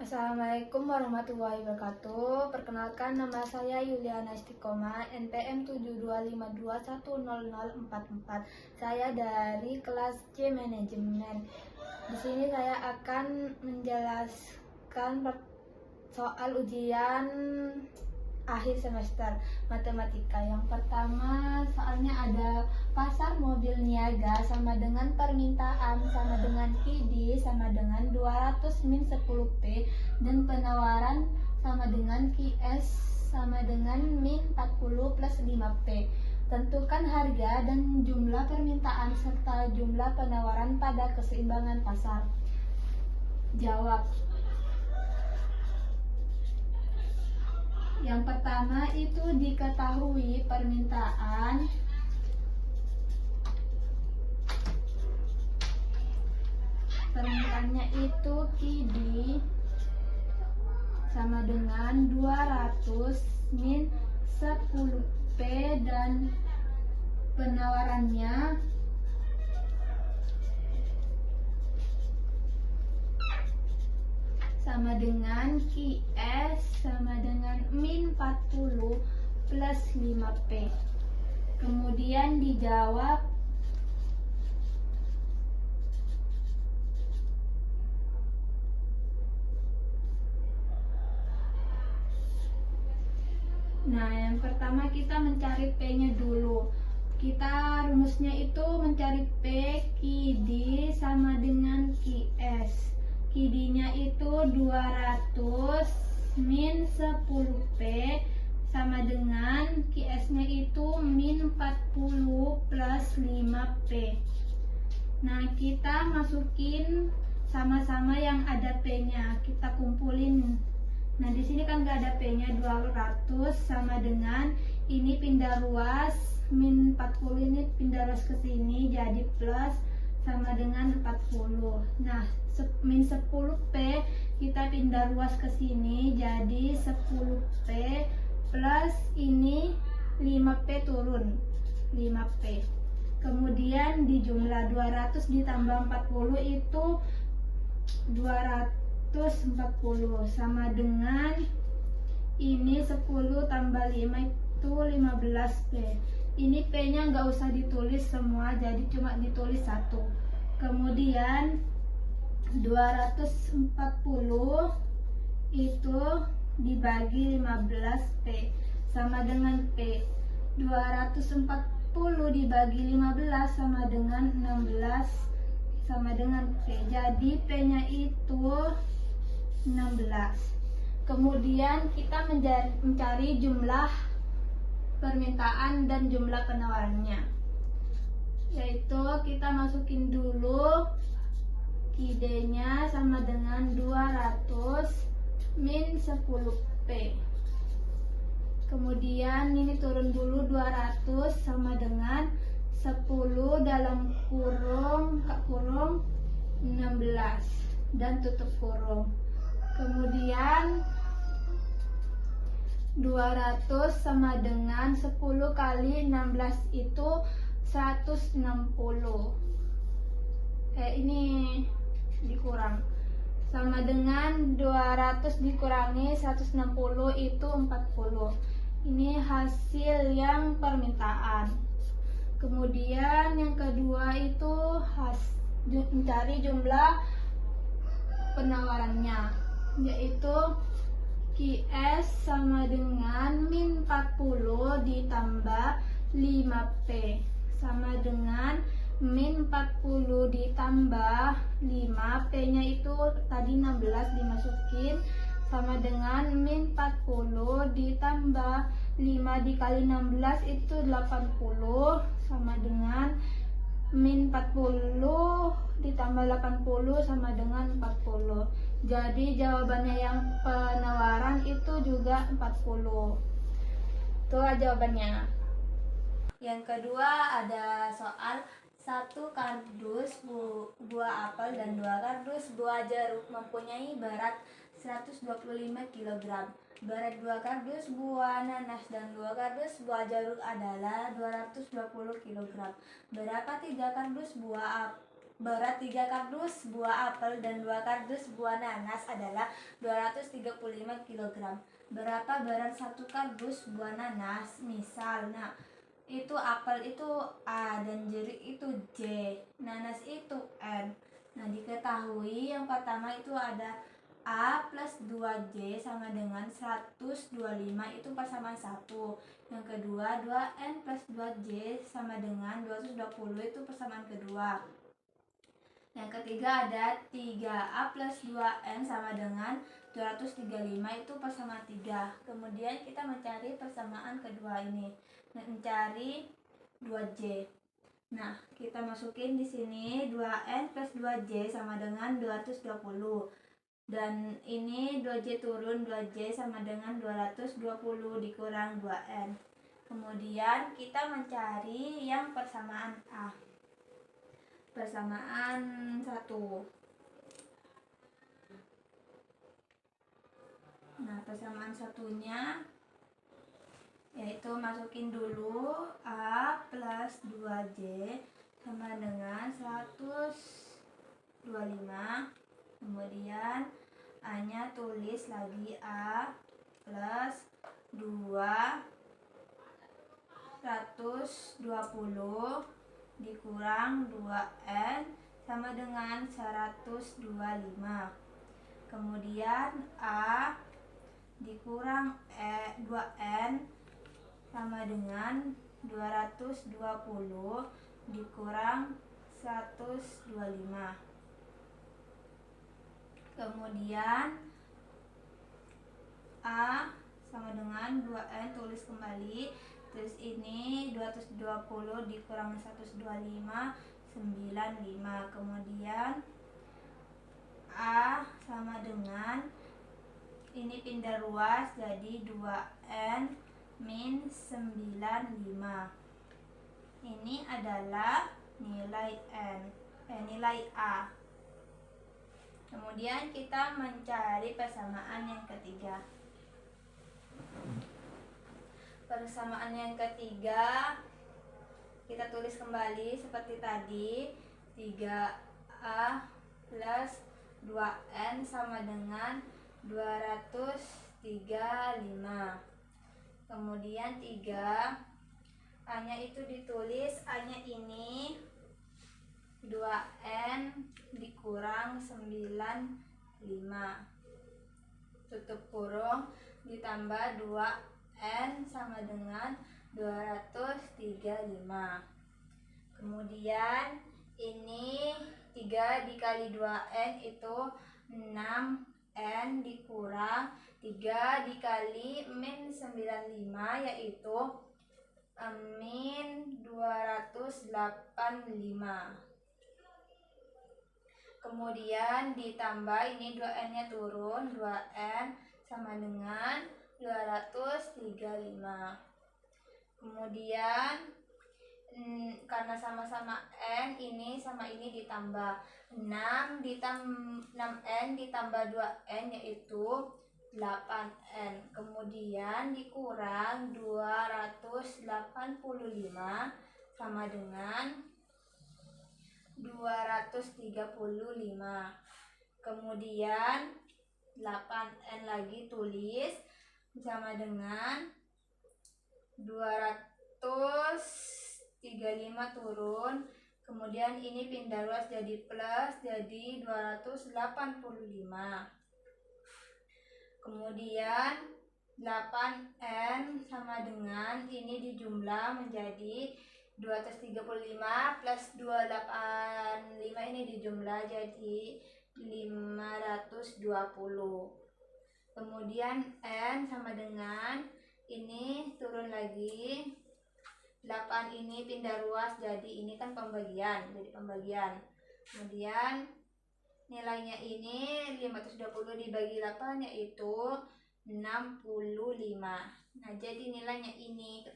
Assalamualaikum warahmatullahi wabarakatuh. Perkenalkan, nama saya Yuliana Istiqomah, NPM 7252100044. Saya dari kelas C Manajemen. Di sini saya akan menjelaskan soal ujian akhir semester matematika. Yang pertama, soalnya ada pasar mobil niaga sama dengan permintaan sama dengan PD sama dengan 200 min 10P dan penawaran sama dengan QS sama dengan min 40 plus 5P. Tentukan harga dan jumlah permintaan serta jumlah penawaran pada keseimbangan pasar. Jawab. Yang pertama itu diketahui permintaannya itu QD sama dengan 200 min 10P dan penawarannya sama dengan QS sama dengan min 40 plus 5P. Kemudian dijawab. Nah, yang pertama kita mencari P-nya dulu. Kita rumusnya itu mencari P QD sama dengan QS. QD-nya itu 200 min 10P sama dengan QS-nya itu min 40 plus 5P. Nah, kita masukin sama-sama yang ada P-nya. Kita kumpulin. Nah, di sini kan nggak ada P-nya, 200 sama dengan ini pindah ruas, min 40 ini pindah ruas ke sini jadi plus sama dengan 40. Nah, min 10P kita pindah ruas ke sini jadi 10P plus ini 5P turun 5P. Kemudian di jumlah 200 ditambah 40 itu 240 sama dengan ini 10 tambah 5 itu 15P. Ini P-nya nggak usah ditulis semua, jadi cuma ditulis 1. Kemudian 240 itu dibagi 15P sama dengan P. 240 dibagi 15 sama dengan 16 sama dengan P. Jadi P-nya itu 16. Kemudian kita mencari jumlah permintaan dan jumlah penawarannya, yaitu kita masukin dulu QD-nya sama dengan 200 min 10P. Kemudian ini turun dulu 200 sama dengan 10 dalam kurung 16 dan tutup kurung. Kemudian 200 sama dengan 10 kali 16 itu 160. Ini dikurang. Sama dengan 200 dikurangi 160 itu 40. Ini hasil yang permintaan. Kemudian yang kedua itu mencari jumlah penawarannya, yaitu QS sama dengan min 40 ditambah 5P sama dengan min 40 ditambah 5, P-nya itu tadi 16 dimasukin sama dengan min 40 ditambah 5 dikali 16 itu 80 sama dengan min 40 ditambah 80 sama dengan 40. Jadi jawabannya yang penawaran itu juga 40. Itulah jawabannya. Yang kedua ada soal 1 kardus buah apel dan 2 kardus buah jeruk mempunyai berat 125 kg. Berat 2 kardus buah nanas dan 2 kardus buah jeruk adalah 220 kg. Berapa 3 kardus buah Berat 3 kardus buah apel dan 2 kardus buah nanas adalah 235 kg. Berapa berat 1 kardus buah nanas? Misal, itu apel itu A dan jeruk itu J, nanas itu N. Nah, diketahui yang pertama itu ada A plus 2J sama dengan 125, itu persamaan 1. Yang kedua 2N plus 2J sama dengan 220, itu persamaan kedua. Yang ketiga ada 3A plus 2N sama dengan 235, itu persamaan 3. Kemudian kita mencari persamaan kedua ini, mencari 2J. Nah, kita masukin di sini 2N plus 2J sama dengan 220. Dan ini 2J turun, 2J sama dengan 220 dikurang 2N. Kemudian kita mencari yang persamaan A. Persamaan 1. Nah, persamaan satunya yaitu masukin dulu A plus 2J sama dengan 125. Kemudian A nya tulis lagi A plus 220 dikurang 2N sama dengan 125. Kemudian A dikurang 2N sama dengan 220 dikurang 125. Kemudian A sama dengan 2N, tulis kembali. Terus ini 220 dikurang 125, 95. Kemudian A sama dengan, ini pindah ruas jadi 2N min 95. Ini adalah nilai nilai A. Kemudian kita mencari persamaan yang ketiga. Persamaan yang ketiga kita tulis kembali seperti tadi, 3A plus 2N sama dengan 235. Kemudian 3, A-nya itu ditulis, A-nya ini 2N dikurang 95, tutup kurung, ditambah 2N sama dengan 235. Kemudian ini 3 dikali 2N itu 6N dikurang 3 dikali min 95 yaitu min 285. Kemudian ditambah, ini 2N nya turun, 2N sama dengan 235. Kemudian karena sama-sama N, ini sama ini ditambah 6N ditambah 2N yaitu 8N. Kemudian dikurang 285 sama dengan 235. Kemudian 8N lagi tulis sama dengan 235 turun. Kemudian ini pindah ruas jadi plus, jadi 285. Kemudian 8N sama dengan ini dijumlah menjadi 235 plus 285, ini dijumlah jadi 520. Kemudian N sama dengan ini turun lagi, 8 ini pindah ruas jadi ini kan pembagian, jadi pembagian. Kemudian nilainya ini 520 dibagi 8 yaitu 65. Nah, jadi nilainya ini